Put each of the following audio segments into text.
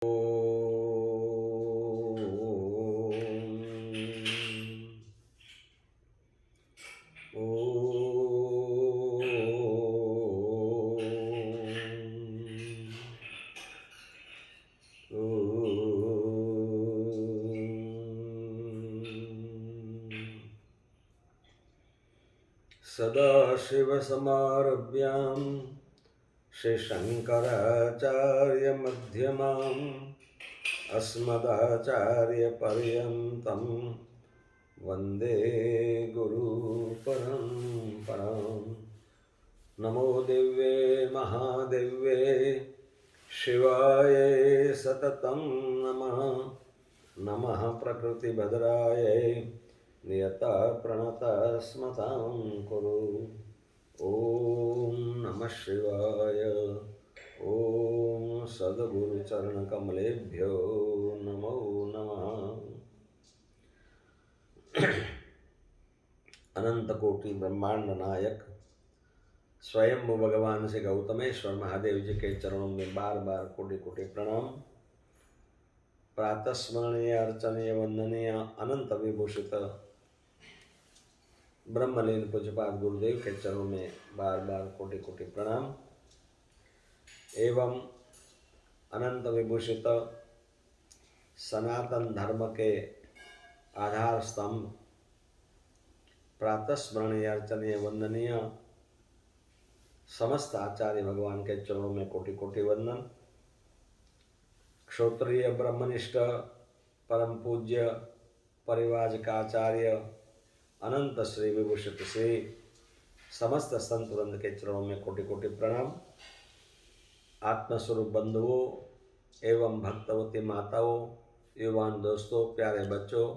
सदाशिवसमारभ्यां श्रीशङ्कराचार्यमध्यमाम् अस्मदाचार्यपर्यन्तं वन्दे गुरुपरम्पराम्। नमो दिव्ये महादिव्ये शिवाय सततं नमः। नमः प्रकृतिभद्राय नियता प्रणता स्मतां कुरु। ओम नमः शिवाय। ओम सद्गुरुचरणकमलेभ्यो नमो नमः। अनंत कोटि ब्रह्मांड नायक स्वयं भगवान श्री गौतमेश्वर महादेव जी के चरणों में बार बार कोटि कोटि प्रणाम। प्रातः स्मरणीय अर्चनीय वंदनीय अनंत विभूषित ब्रह्मलीन पूज्यपाद गुरुदेव के चरणों में बार बार कोटि कोटि प्रणाम एवं अनंत विभूषित सनातन धर्म के आधार स्तंभ प्रातः स्मरणीय अर्चनीय वंदनीय समस्त आचार्य भगवान के चरणों में कोटि कोटि वंदन। क्षोत्रिय ब्रह्मनिष्ठ परम पूज्य परिवाजकाचार्य अनंत श्री विभूषित श्री समस्त संत वृंद के चरणों में कोटि कोटि प्रणाम। आत्मस्वरूप बंधुओं एवं भक्तवती माताओं, युवान दोस्तों, प्यारे बच्चों,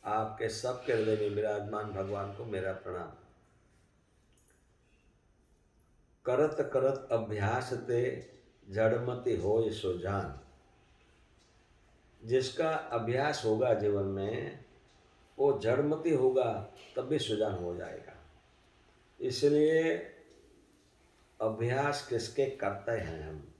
आपके सबके हृदय में विराजमान भगवान को मेरा प्रणाम। करत करत अभ्यास ते जड़मति होय सुजान। जिसका अभ्यास होगा जीवन में वो जड़मति होगा तब भी सुजान हो जाएगा। इसलिए अभ्यास किसके करते हैं हम।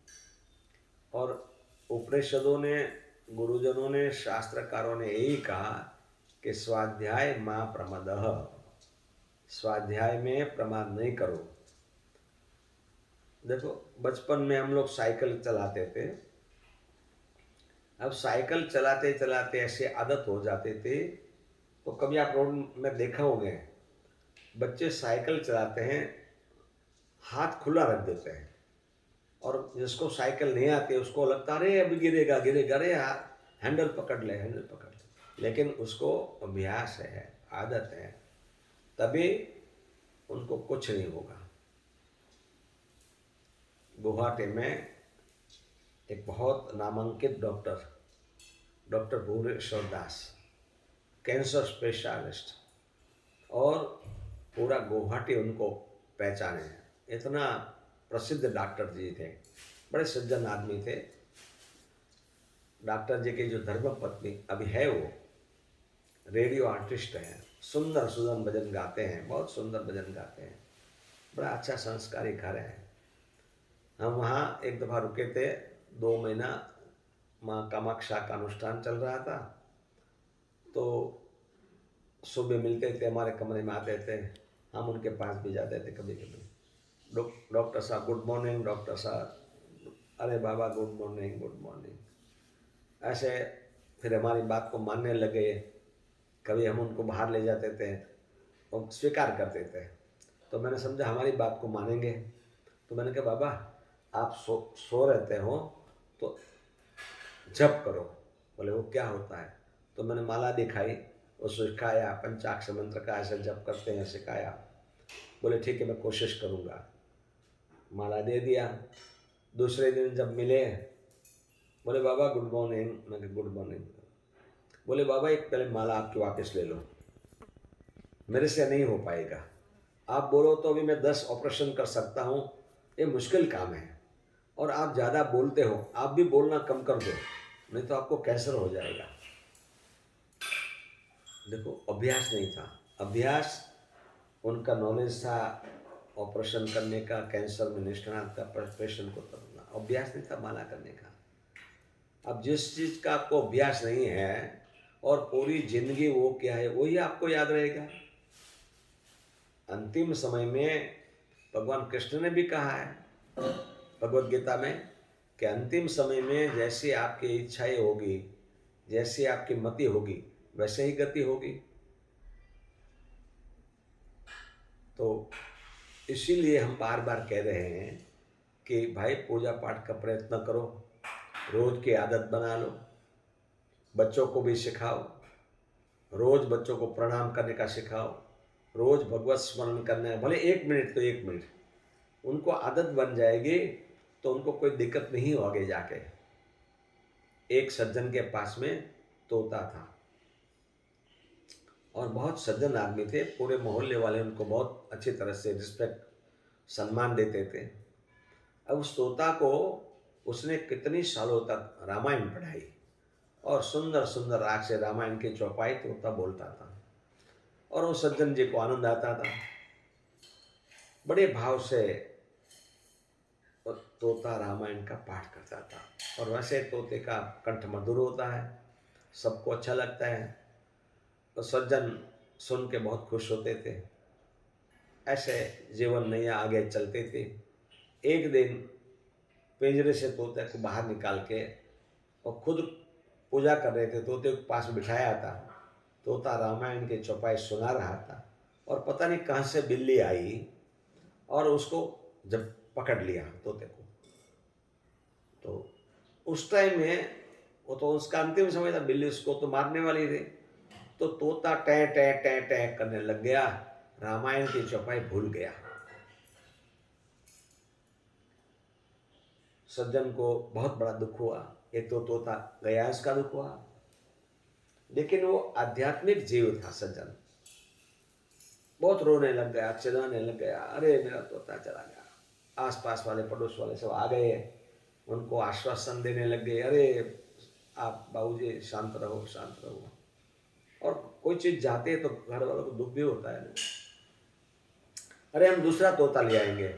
और उपनिषदों ने, गुरुजनों ने, शास्त्रकारों ने यही कहा कि स्वाध्याय मां प्रमदः, स्वाध्याय में प्रमाद नहीं करो। देखो बचपन में हम लोग साइकिल चलाते थे। अब साइकिल चलाते चलाते ऐसे आदत हो जाते थे, तो कभी आप रोड में देखा होंगे बच्चे साइकिल चलाते हैं, हाथ खुला रख देते हैं, और जिसको साइकिल नहीं आती उसको लगता अरे अभी गिरेगा गिरेगा, अरे हैंडल पकड़ ले, हैंडल पकड़ ले। लेकिन उसको अभ्यास है, आदत है, तभी उनको कुछ नहीं होगा। गुवाहाटी में एक बहुत नामांकित डॉक्टर भुवनेश्वर दास, कैंसर स्पेशलिस्ट, और पूरा गुवाहाटी उनको पहचाने हैं। इतना प्रसिद्ध डॉक्टर जी थे, बड़े सज्जन आदमी थे। डॉक्टर जी की जो धर्मपत्नी अभी है वो रेडियो आर्टिस्ट हैं, सुंदर सुंदर भजन गाते हैं, बहुत सुंदर भजन गाते हैं, बड़ा अच्छा संस्कारी घर है। हम वहाँ एक दफ़ा रुके थे, 2 महीना माँ कामाक्षा का अनुष्ठान चल रहा था, तो सुबह मिलते थे, हमारे कमरे में आते थे, हम उनके पास भी जाते थे कभी कभी। डॉक्टर साहब गुड मॉर्निंग, डॉक्टर साहब, अरे बाबा गुड मॉर्निंग गुड मॉर्निंग। ऐसे फिर हमारी बात को मानने लगे। कभी हम उनको बाहर ले जाते थे और स्वीकार करते थे, तो मैंने समझा हमारी बात को मानेंगे। तो मैंने कहा बाबा आप सो रहते हो तो जप करो। बोले वो क्या होता है? तो मैंने माला दिखाई, उसको सिखाया, पंचाक्षर मंत्र का ऐसे जप करते हैं सिखाया। बोले ठीक है मैं कोशिश करूँगा। माला दे दिया। दूसरे दिन जब मिले, बोले बाबा गुड मॉर्निंग। मैं कहा गुड मॉर्निंग। बोले बाबा एक पहले माला आपकी वापस ले लो, मेरे से नहीं हो पाएगा। आप बोलो तो अभी मैं 10 ऑपरेशन कर सकता हूँ, ये मुश्किल काम है, और आप ज़्यादा बोलते हो, आप भी बोलना कम कर दो, नहीं तो आपको कैंसर हो जाएगा। देखो अभ्यास नहीं था। अभ्यास उनका नॉलेज था ऑपरेशन करने का, कैंसर में निष्णात का, पेशेंट को करना। अभ्यास नहीं था माला करने का। अब जिस चीज़ का आपको अभ्यास नहीं है और पूरी जिंदगी वो क्या है वही आपको याद रहेगा। अंतिम समय में भगवान कृष्ण ने भी कहा है भगवत गीता में कि अंतिम समय में जैसी आपकी इच्छाएं होगी, जैसी आपकी मति होगी, वैसे ही गति होगी। तो इसीलिए हम बार बार कह रहे हैं कि भाई पूजा पाठ का प्रयत्न करो, रोज की आदत बना लो, बच्चों को भी सिखाओ, रोज बच्चों को प्रणाम करने का सिखाओ, रोज भगवत स्मरण करने, भले 1 मिनट तो 1 मिनट, उनको आदत बन जाएगी तो उनको कोई दिक्कत नहीं हो आगे जाके। एक सज्जन के पास में तोता था और बहुत सज्जन आदमी थे, पूरे मोहल्ले वाले उनको बहुत अच्छी तरह से रिस्पेक्ट सम्मान देते थे। अब उस तोता को उसने कितनी सालों तक रामायण पढ़ाई और सुंदर सुंदर राग से रामायण की चौपाई तोता बोलता था और उस सज्जन जी को आनंद आता था। बड़े भाव से तोता रामायण का पाठ करता था और वैसे तोते का कंठ मधुर होता है, सबको अच्छा लगता है, तो सज्जन सुन के बहुत खुश होते थे। ऐसे जीवन नैया आगे चलते थे। एक दिन पिंजरे से तोते को बाहर निकाल के और खुद पूजा कर रहे थे, तोते को पास में बिठाया था। तोता रामायण की चौपाई सुना रहा था और पता नहीं कहाँ से बिल्ली आई और उसको जब पकड़ लिया तोते को, तो उस टाइम में वो तो उसका अंतिम समय था, बिल्ली उसको तो मारने वाली थी। तो तोता टै टै टै टै करने लग गया, रामायण की चौपाई भूल गया। सज्जन को बहुत बड़ा दुख हुआ। एक तो तोता गया, इसका दुख हुआ, लेकिन वो आध्यात्मिक जीव था सज्जन, बहुत रोने लग गया, चिल्लाने लग गया, अरे मेरा तोता चला गया। आसपास वाले पड़ोस वाले सब आ गए, उनको आश्वासन देने लग गए, अरे आप बाबूजी शांत रहो शांत रहो। और कोई चीज जाते है तो घर वालों को दुख भी होता है ना, अरे हम दूसरा तोता ले आएंगे।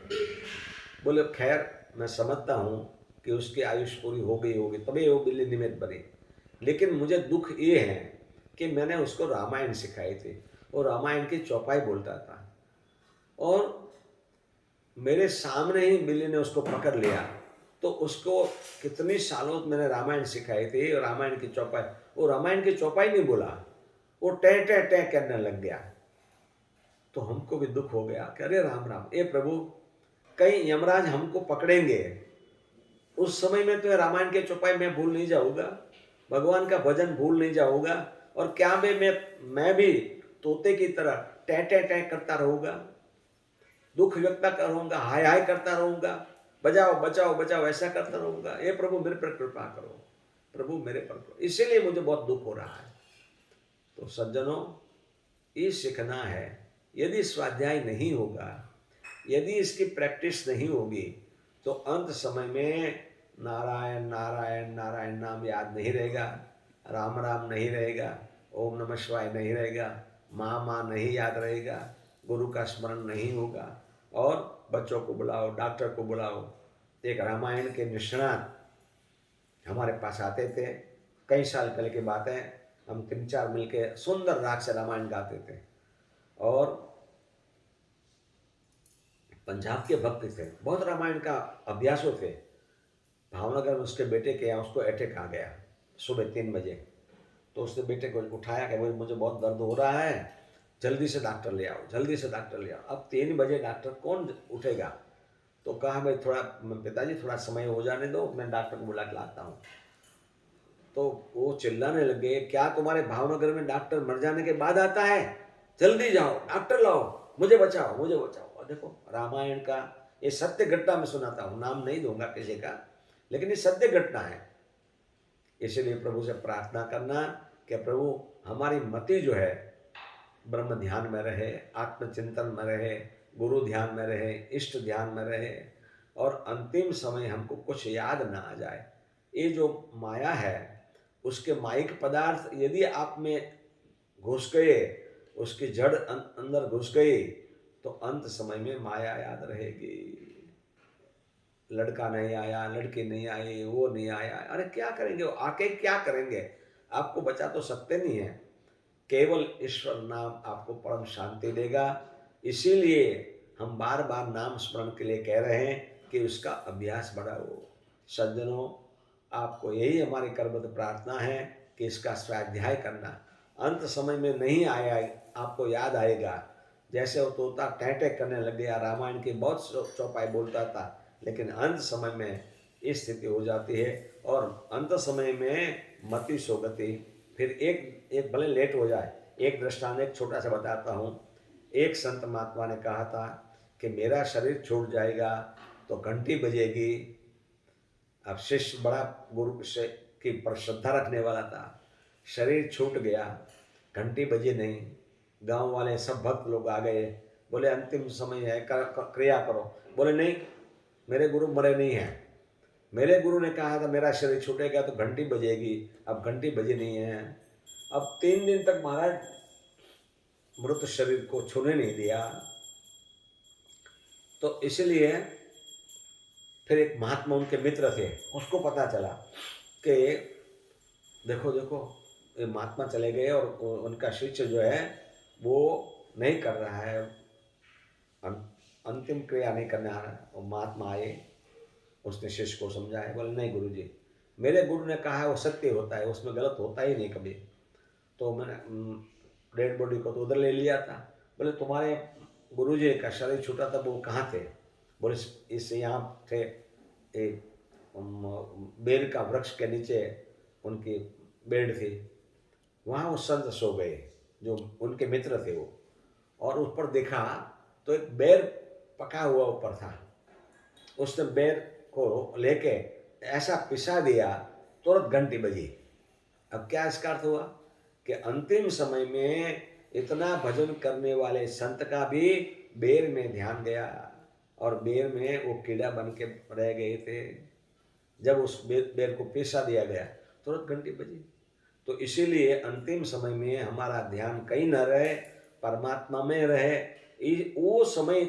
बोले खैर मैं समझता हूँ कि उसकी आयुष पूरी हो गई होगी तभी वो बिल्ली निमित्त बनी, लेकिन मुझे दुख ये है कि मैंने उसको रामायण सिखाई थी और रामायण की चौपाई बोलता था और मेरे सामने ही बिल्ली ने उसको पकड़ लिया। तो उसको कितनी सालों मैंने रामायण सिखाई थी और रामायण की चौपाई, वो रामायण की चौपाई नहीं बोला, वो टै टै टै करने लग गया। तो हमको भी दुख हो गया कि अरे राम राम, ए प्रभु कहीं यमराज हमको पकड़ेंगे, उस समय में तो रामायण के चौपाई मैं भूल नहीं जाऊंगा, भगवान का भजन भूल नहीं जाऊंगा, और क्या मैं भी तोते की तरह टै टै टै करता रहूंगा, दुख व्यक्त करूंगा, हाय हाय करता रहूंगा, बजाओ बचाओ बचाओ ऐसा करता रहूंगा। ये प्रभु मेरे पर कृपा करो, प्रभु मेरे पर करो, इसीलिए मुझे बहुत दुख हो रहा है। तो सज्जनों ये सीखना है, यदि स्वाध्याय नहीं होगा, यदि इसकी प्रैक्टिस नहीं होगी तो अंत समय में नारायण नारायण नारायण नाम याद नहीं रहेगा, राम राम नहीं रहेगा, ओम नमः शिवाय नहीं रहेगा, माँ माँ नहीं याद रहेगा, गुरु का स्मरण नहीं होगा। और बच्चों को बुलाओ, डॉक्टर को बुलाओ। एक रामायण के निष्णात हमारे पास आते थे, कई साल पहले की बात है, हम 3-4 मिलके सुंदर राग से रामायण गाते थे और पंजाब के भक्त थे, बहुत रामायण का अभ्यासों थे। भावनगर में उसके बेटे के यहाँ उसको अटैक आ गया सुबह 3 बजे, तो उसने बेटे को उठाया कि भाई मुझे बहुत दर्द हो रहा है, जल्दी से डॉक्टर ले आओ, जल्दी से डॉक्टर ले आओ। अब 3 बजे डॉक्टर कौन उठेगा, तो कहा भाई थोड़ा पिताजी थोड़ा समय हो जाने दो, मैं डॉक्टर को बुला के लाता हूँ। तो वो चिल्लाने लगे, क्या तुम्हारे भावनगर में डॉक्टर मर जाने के बाद आता है, जल्दी जाओ डॉक्टर लाओ, मुझे बचाओ मुझे बचाओ। और देखो रामायण का ये सत्य घटना में सुनाता हूँ, नाम नहीं दूंगा किसी का, लेकिन ये सत्य घटना है। इसलिए प्रभु से प्रार्थना करना कि प्रभु हमारी मति जो है ब्रह्म ध्यान में रहे, आत्मचिंतन में रहे, गुरु ध्यान में रहे, इष्ट ध्यान में रहे, और अंतिम समय हमको कुछ याद ना आ जाए। ये जो माया है उसके माइक पदार्थ यदि आप में घुस गए, उसकी जड़ अंदर घुस गई, तो अंत समय में माया याद रहेगी। लड़का नहीं आया, लड़की नहीं आई, वो नहीं आया, अरे क्या करेंगे वो आके, क्या करेंगे? आपको बचा तो सकते नहीं है। केवल ईश्वर नाम आपको परम शांति देगा। इसीलिए हम बार बार नाम स्मरण के लिए कह रहे हैं कि उसका अभ्यास बढ़ाओ। सज्जनों, आपको यही हमारी करबद्ध प्रार्थना है कि इसका स्वाध्याय करना। अंत समय में नहीं आया, आपको याद आएगा। जैसे वो तोता टैंटे करने लग गया, रामायण की बहुत चौपाई बोलता था, लेकिन अंत समय में इस स्थिति हो जाती है। और अंत समय में मति सो गति। फिर एक एक भले लेट हो जाए। एक दृष्टांत एक छोटा सा बताता हूँ। एक संत महात्मा ने कहा था कि मेरा शरीर छूट जाएगा तो घंटी बजेगी। अब शिष्य बड़ा गुरु से की पर श्रद्धा रखने वाला था। शरीर छूट गया, घंटी बजी नहीं। गांव वाले सब भक्त लोग आ गए, बोले अंतिम समय है, क्रिया करो। बोले नहीं, मेरे गुरु मरे नहीं हैं। मेरे गुरु ने कहा था मेरा शरीर छूटेगा तो घंटी बजेगी, अब घंटी बजी नहीं है। अब 3 दिन तक महाराज मृत शरीर को छूने नहीं दिया। तो इसलिए फिर एक महात्मा उनके मित्र थे, उसको पता चला कि देखो देखो ये महात्मा चले गए और उनका शिष्य जो है वो नहीं कर रहा है, अंतिम क्रिया नहीं करने आ रहा है। और महात्मा आए, उसने शिष्य को समझाया। बोले नहीं गुरुजी, मेरे गुरु ने कहा है वो सत्य होता है, उसमें गलत होता ही नहीं कभी। तो मैंने डेड बॉडी को तो उधर ले लिया था। बोले तुम्हारे गुरुजी का शरीर छूटा था वो कहाँ थे? बोले इस यहाँ थे, एक बेर का वृक्ष के नीचे उनकी बेड थी, वहाँ वो संत सो गए जो उनके मित्र थे वो। और उस पर देखा तो एक बेर पका हुआ ऊपर था। उसने बेर को लेके ऐसा पिसा दिया, तुरंत घंटी बजी। अब क्या इसका अर्थ हुआ कि अंतिम समय में इतना भजन करने वाले संत का भी बेर में ध्यान गया और बेर में वो कीड़ा बन के रह गए थे। जब उस बेर को पिसा दिया गया, तुरंत घंटी बजी। तो इसीलिए अंतिम समय में हमारा ध्यान कहीं न रहे, परमात्मा में रहे। वो समय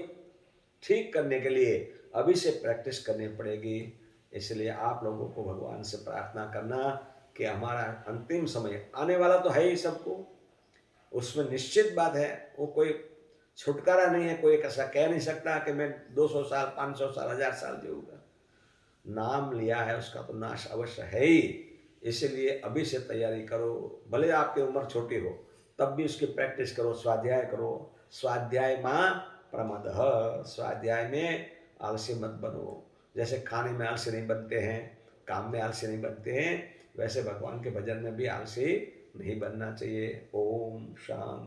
ठीक करने के लिए अभी से प्रैक्टिस करनी पड़ेगी। इसलिए आप लोगों को भगवान से प्रार्थना करना कि हमारा अंतिम समय आने वाला तो है ही सबको, उसमें निश्चित बात है, वो कोई छुटकारा नहीं है। कोई ऐसा कह नहीं सकता कि मैं 200 साल 500 साल 1000 साल जीऊँगा। नाम लिया है उसका तो नाश अवश्य है ही। इसलिए अभी से तैयारी करो। भले आपकी उम्र छोटी हो तब भी उसकी प्रैक्टिस करो, स्वाध्याय करो। स्वाध्याय माँ प्रमदः, स्वाध्याय में आलसी मत बनो। जैसे खाने में आलसी नहीं बनते हैं, काम में आलसी नहीं बनते हैं, वैसे भगवान के भजन में भी आलसी नहीं बनना चाहिए। ओम शांति।